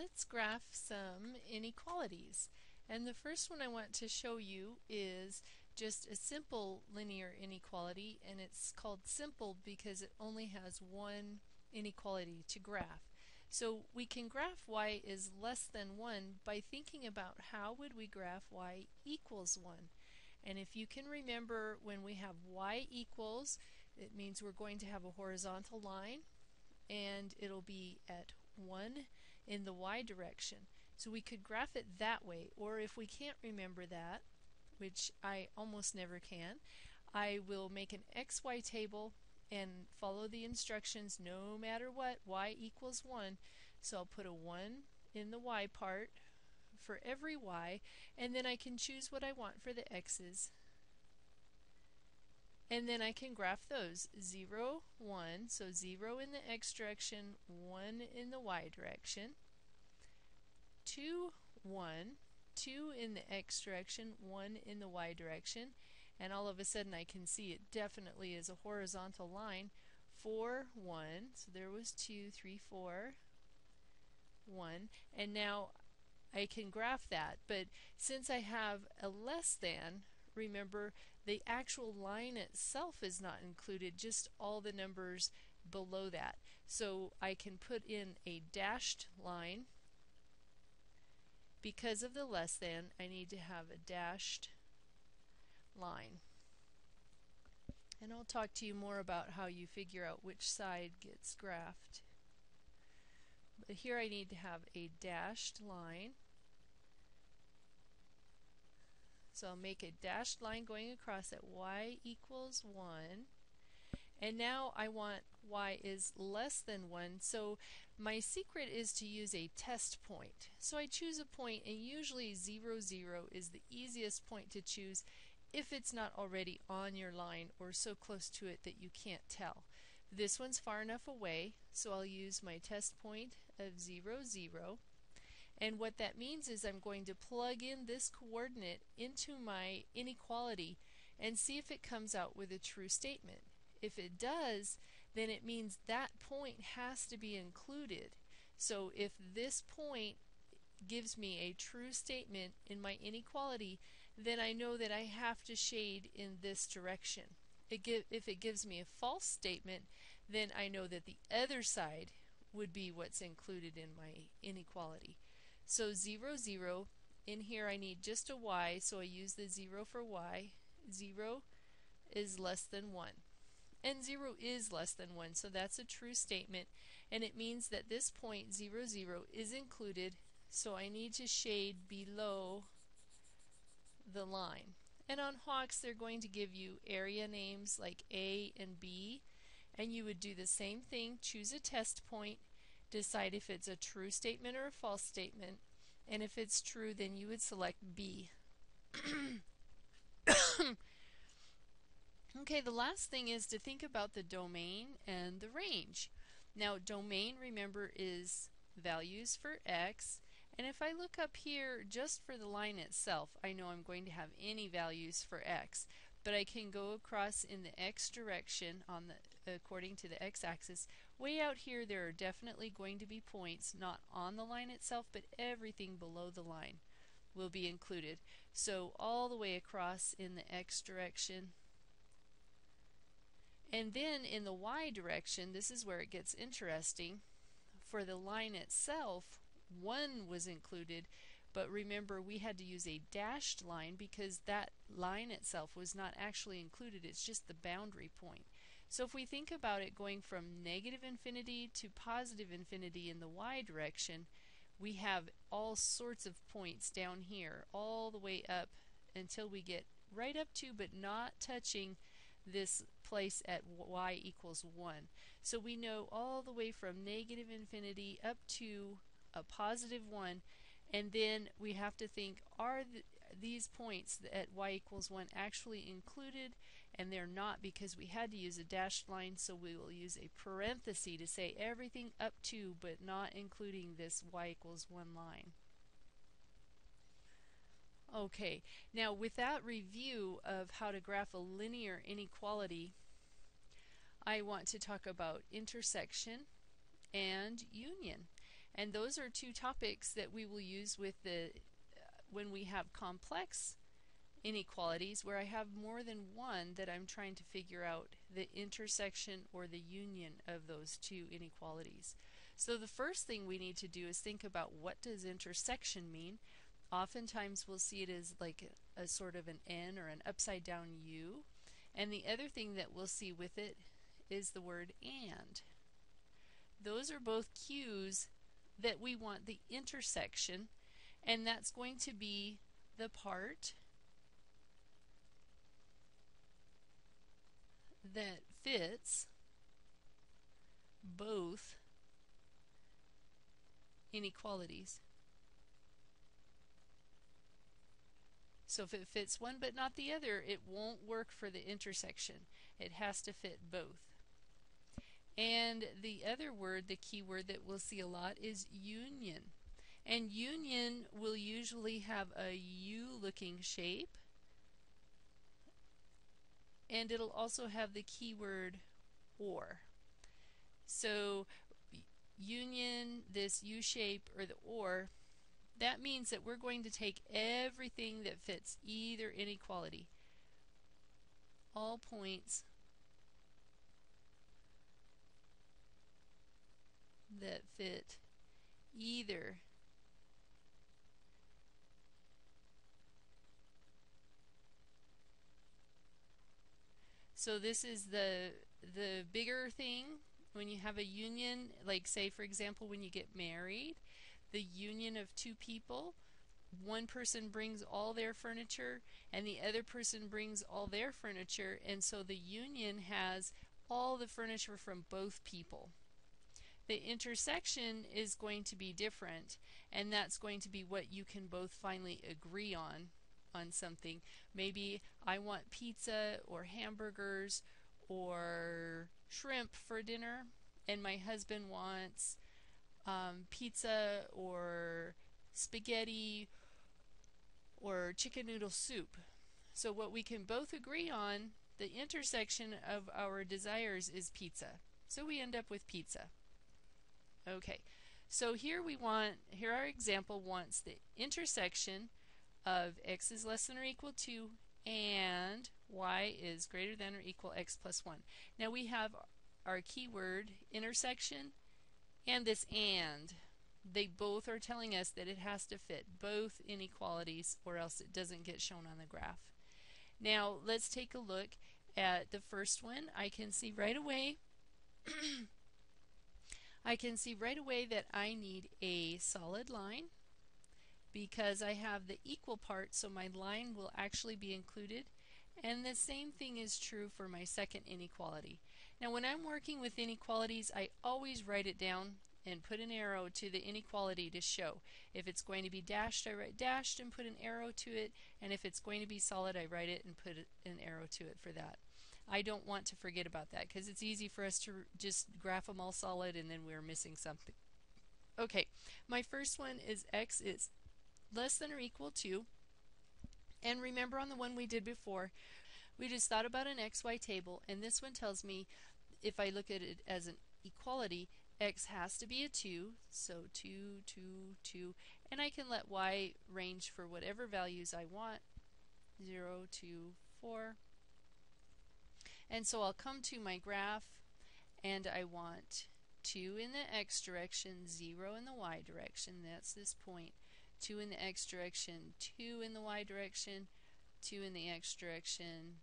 let's graph some inequalities. And the first one I want to show you is just a simple linear inequality, and it's called simple because it only has one inequality to graph. So we can graph y is less than 1 by thinking about how would we graph y equals 1. And if you can remember, when we have y equals, it means we're going to have a horizontal line, and it'll be at 1 in the y direction. So we could graph it that way, or if we can't remember that, which I almost never can, I will make an XY table and follow the instructions no matter what, y equals 1. So I'll put a 1 in the y part for every y, and then I can choose what I want for the x's. And then I can graph those 0, 1, so 0 in the x direction, 1 in the y direction, 2, 1, 2 in the x direction, 1 in the y direction, and all of a sudden I can see it definitely is a horizontal line. 4, 1, so there was 2, 3, 4, 1, and now I can graph that, but since I have a less than, remember the actual line itself is not included, just all the numbers below that. So I can put in a dashed line. Because of the less than, I need to have a dashed line. And I'll talk to you more about how you figure out which side gets graphed. But here I need to have a dashed line. So I'll make a dashed line going across at y equals 1. And now I want y is less than 1, so my secret is to use a test point. So I choose a point, and usually 0, 0 is the easiest point to choose if it's not already on your line or so close to it that you can't tell. This one's far enough away, so I'll use my test point of 0, 0. And what that means is I'm going to plug in this coordinate into my inequality and see if it comes out with a true statement. If it does, then it means that point has to be included. So if this point gives me a true statement in my inequality, then I know that I have to shade in this direction. If it gives me a false statement, then I know that the other side would be what's included in my inequality. So 0, 0, in here I need just a y, so I use the 0 for y. 0 is less than 1. And 0 is less than 1, so that's a true statement, and it means that this point 0, 0 is included, so I need to shade below the line. And on Hawks they're going to give you area names like A and B, and you would do the same thing, choose a test point, decide if it's a true statement or a false statement, and if it's true then you would select B. Okay, the last thing is to think about the domain and the range. Now domain, remember, is values for x, and if I look up here just for the line itself, I know I'm going to have any values for x, but I can go across in the x direction on the according to the x-axis. Way out here there are definitely going to be points not on the line itself, but everything below the line will be included. So all the way across in the x direction. And then in the y direction, this is where it gets interesting. For the line itself, 1 was included, but remember we had to use a dashed line because that line itself was not actually included, it's just the boundary point. So if we think about it going from negative infinity to positive infinity in the y direction, we have all sorts of points down here, all the way up until we get right up to but not touching this place at y equals 1. So we know all the way from negative infinity up to a positive 1, and then we have to think, are these points at y equals 1 actually included? And they're not, because we had to use a dashed line, so we will use a parenthesis to say everything up to but not including this y equals 1 line. Okay, now with that review of how to graph a linear inequality, I want to talk about intersection and union. And those are two topics that we will use with when we have complex inequalities where I have more than one that I'm trying to figure out the intersection or the union of those two inequalities. So the first thing we need to do is think about, what does intersection mean? Oftentimes we'll see it as like a sort of an N or an upside down U. And the other thing that we'll see with it is the word and. Those are both cues that we want the intersection, and that's going to be the part that fits both inequalities. So if it fits one but not the other, it won't work for the intersection. It has to fit both. And the other word, the key word that we'll see a lot, is union. And union will usually have a U-looking shape. And it'll also have the keyword or. So union, this U shape, or the or, that means that we're going to take everything that fits either inequality. All points that fit either so this is the bigger thing when you have a union, like say for example when you get married, the union of two people, one person brings all their furniture and the other person brings all their furniture, and so the union has all the furniture from both people. The intersection is going to be different, and that's going to be what you can both finally agree on something. Maybe I want pizza or hamburgers or shrimp for dinner, and my husband wants pizza or spaghetti or chicken noodle soup. So what we can both agree on, the intersection of our desires, is pizza. So we end up with pizza. Okay, so here our example wants the intersection of x is less than or equal to and y is greater than or equal x plus 1. Now we have our keyword intersection and this and. They both are telling us that it has to fit both inequalities or else it doesn't get shown on the graph. Now let's take a look at the first one. I can see right away that I need a solid line because I have the equal part, so my line will actually be included. And the same thing is true for my second inequality. Now when I'm working with inequalities, I always write it down and put an arrow to the inequality to show. If it's going to be dashed, I write dashed and put an arrow to it, and if it's going to be solid, I write it and put an arrow to it for that. I don't want to forget about that because it's easy for us to just graph them all solid and then we're missing something. Okay, my first one is x is less than or equal to, and remember on the one we did before, we just thought about an xy table, and this one tells me if I look at it as an equality, x has to be a 2, so 2, 2, 2, and I can let y range for whatever values I want, 0, 2, 4. And so I'll come to my graph and I want 2 in the x direction, 0 in the y direction, that's this point, 2 in the x direction, 2 in the y direction, 2 in the x direction,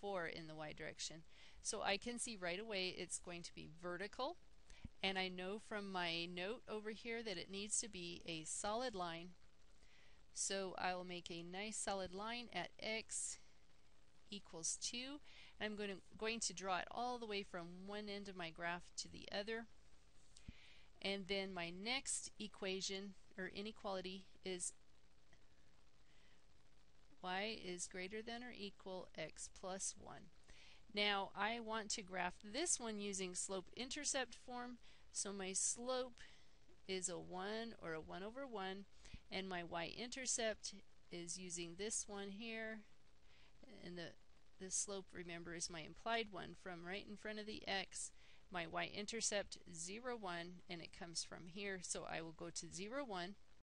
4 in the y direction. So I can see right away it's going to be vertical, and I know from my note over here that it needs to be a solid line. So I will make a nice solid line at x equals 2. I'm going to draw it all the way from one end of my graph to the other. And then my next equation or inequality is y is greater than or equal x plus 1. Now I want to graph this one using slope-intercept form, so my slope is a 1 or a 1 over 1, and my y-intercept is using this one here, and the slope, remember, is my implied one from right in front of the x, my y-intercept 0, 1, and it comes from here. So I will go to 0, 1,